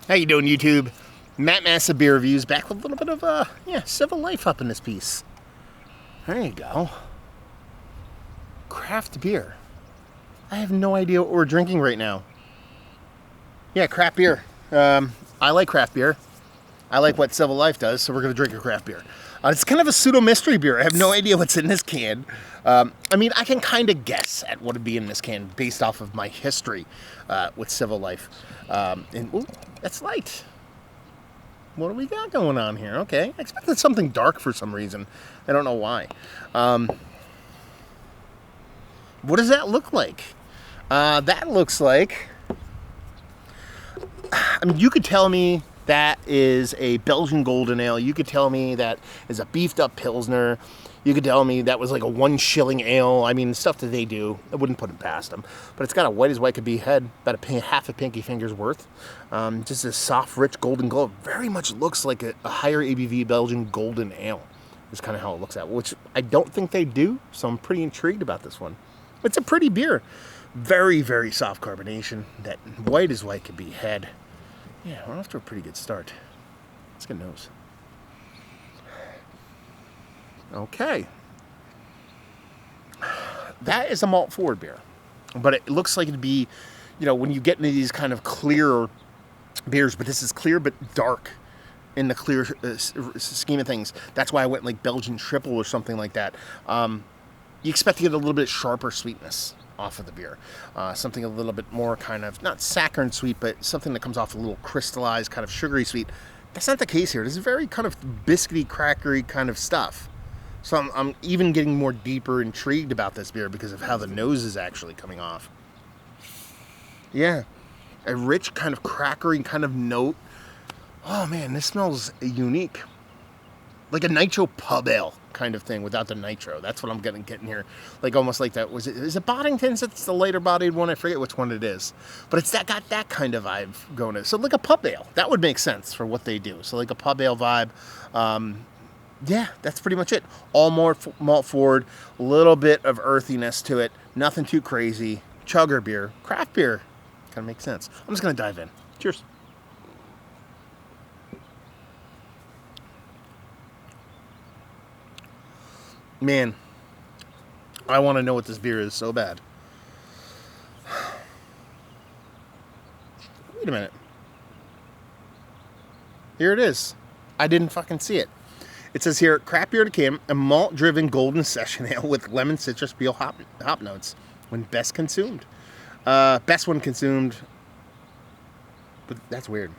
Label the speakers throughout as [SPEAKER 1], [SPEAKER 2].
[SPEAKER 1] How you doing, YouTube? Matt Massa Beer Reviews back with a little bit of Civil Life up in this piece. There you go. Craft beer. I have no idea what we're drinking right now. Yeah, craft beer. I like craft beer. I like what Civil Life does, so we're going to drink a craft beer. It's kind of a pseudo-mystery beer. I have no idea what's in this can. I can kind of guess at what would be in this can based off of my history with Civil Life. Ooh, that's light. What do we got going on here? Okay, I expected something dark for some reason. I don't know why. What does that look like? That looks like... you could tell me that is a Belgian Golden Ale. You could tell me that is a beefed up Pilsner. You could tell me that was like a 1 shilling ale. Stuff that they do, I wouldn't put it past them. But it's got a white as white could be head, about half a pinky finger's worth. Just a soft, rich golden glow. Very much looks like a higher ABV Belgian Golden Ale. Is kind of how it looks at, which I don't think they do. So I'm pretty intrigued about this one. It's a pretty beer. Very, very soft carbonation. That white as white could be head. Yeah, we're off to a pretty good start. Let's get a nose. Okay. That is a malt forward beer. But it looks like it'd be, when you get into these kind of clear beers, but this is clear but dark in the clear scheme of things. That's why I went like Belgian triple or something like that. You expect to get a little bit sharper sweetness off of the beer. Something a little bit more kind of, not saccharine sweet, but something that comes off a little crystallized, kind of sugary sweet. That's not the case here. This is very kind of biscuity, crackery kind of stuff. So I'm even getting more deeper intrigued about this beer because of how the nose is actually coming off. Yeah, a rich kind of crackery kind of note. Oh man, this smells unique. Like a nitro pub ale kind of thing without the nitro. That's what I'm getting here. Like almost like that. Is it Boddington's? It's the later bodied one. I forget which one it is. But it's got that kind of vibe going in. So like a pub ale. That would make sense for what they do. So like a pub ale vibe. Yeah, that's pretty much it. All malt forward. A little bit of earthiness to it. Nothing too crazy. Chugger beer. Craft beer. Kind of makes sense. I'm just going to dive in. Cheers. Man, I want to know what this beer is so bad. Wait a minute. Here it is. I didn't fucking see it. It says here, craft beer to can, a malt-driven golden session ale with lemon citrus peel hop notes when best consumed. Best when consumed, but that's weird.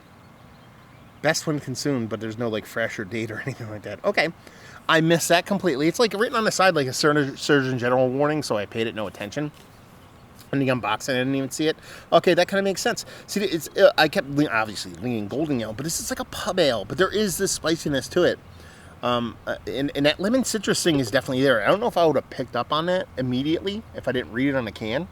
[SPEAKER 1] Best when consumed, but there's no like fresh or date or anything like that. Okay. I missed that completely. It's like written on the side like a Surgeon General warning, so I paid it no attention. When the unboxing, I didn't even see it. Okay, that kind of makes sense. See, I kept obviously leaning golden ale, but this is like a pub ale, but there is this spiciness to it. And that lemon citrus thing is definitely there. I don't know if I would have picked up on that immediately if I didn't read it on the can.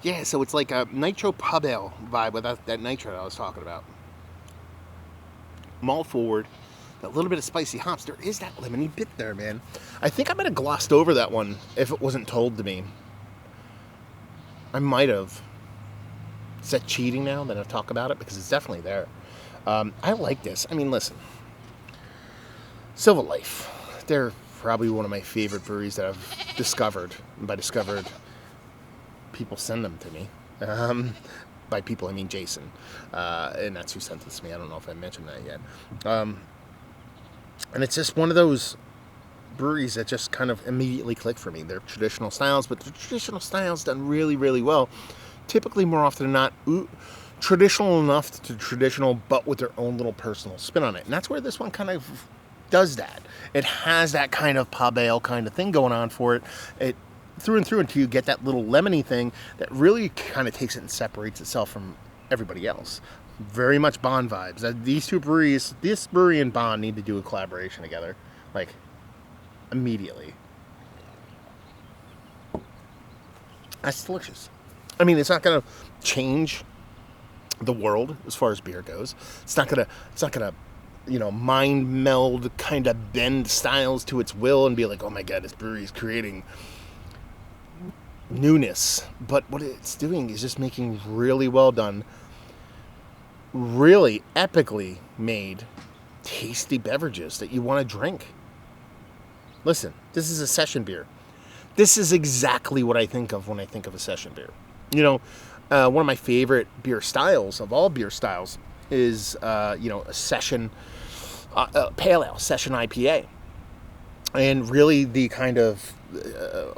[SPEAKER 1] Yeah, so it's like a nitro pub ale vibe without that nitro that I was talking about. Malt forward, that little bit of spicy hops. There is that lemony bit there, man. I think I might have glossed over that one if it wasn't told to me. I might have. Is that cheating now that I talk about it? Because it's definitely there. I like this. Listen. Civil Life. They're probably one of my favorite breweries that I've discovered. And by discovered, people send them to me. By people, I mean Jason. And that's who sent this to me. I don't know if I mentioned that yet. And it's just one of those breweries that just kind of immediately click for me. They're traditional styles, but the traditional styles done really, really well. Typically, more often than not, traditional enough to traditional, but with their own little personal spin on it. And that's where this one kind of does that. It has that kind of pub ale kind of thing going on for it. It through and through until you get that little lemony thing that really kind of takes it and separates itself from everybody else. Very much Bond vibes. These two breweries, this brewery and Bond, need to do a collaboration together. Like, immediately. That's delicious. It's not going to change the world as far as beer goes. It's not going to mind meld, kind of bend styles to its will and be like, oh my God, this brewery is creating newness, but what it's doing is just making really well done, really epically made, tasty beverages that you want to drink. Listen, this is a session beer. This is exactly what I think of when I think of a session beer. You know, one of my favorite beer styles of all beer styles is, a session pale ale, session IPA. And really the kind of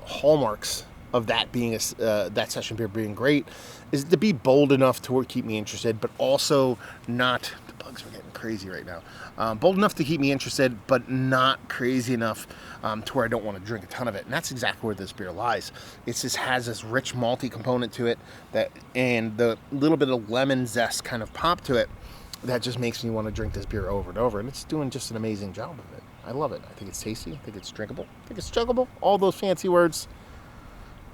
[SPEAKER 1] hallmarks of that being that session beer being great is to be bold enough to keep me interested, but also not, the bugs are getting crazy right now, bold enough to keep me interested, but not crazy enough to where I don't want to drink a ton of it. And that's exactly where this beer lies. It just has this rich malty component to it, and the little bit of lemon zest kind of pop to it that just makes me want to drink this beer over and over. And it's doing just an amazing job of it. I love it. I think it's tasty. I think it's drinkable. I think it's chuggable. All those fancy words.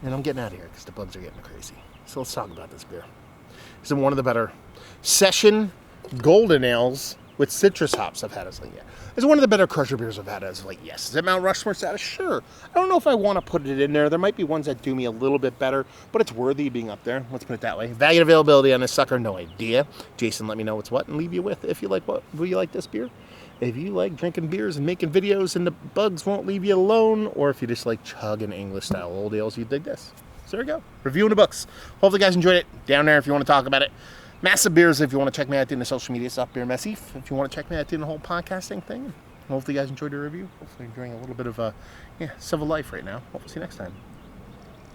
[SPEAKER 1] And I'm getting out of here because the bugs are getting crazy. So let's talk about this beer. It's one of the better session golden ales with citrus hops I've had as late. It's one of the better Crusher beers I've had as late. Yes. Is it Mount Rushmore status? Sure. I don't know if I want to put it in there. There might be ones that do me a little bit better, but it's worthy of being up there. Let's put it that way. Value and availability on this sucker, no idea. Jason, let me know what's what and leave you with if you like this beer. If you like drinking beers and making videos and the bugs won't leave you alone, or if you just like chugging English-style old ales, you dig this. So there you go. Reviewing the books. Hopefully you guys enjoyed it. Down there if you want to talk about it. Massive Beers if you want to check me out doing the social media stuff. Beer Messy if you want to check me out doing the whole podcasting thing. Hopefully you guys enjoyed the review. Hopefully you're enjoying a little bit of civil life right now. Hopefully see you next time.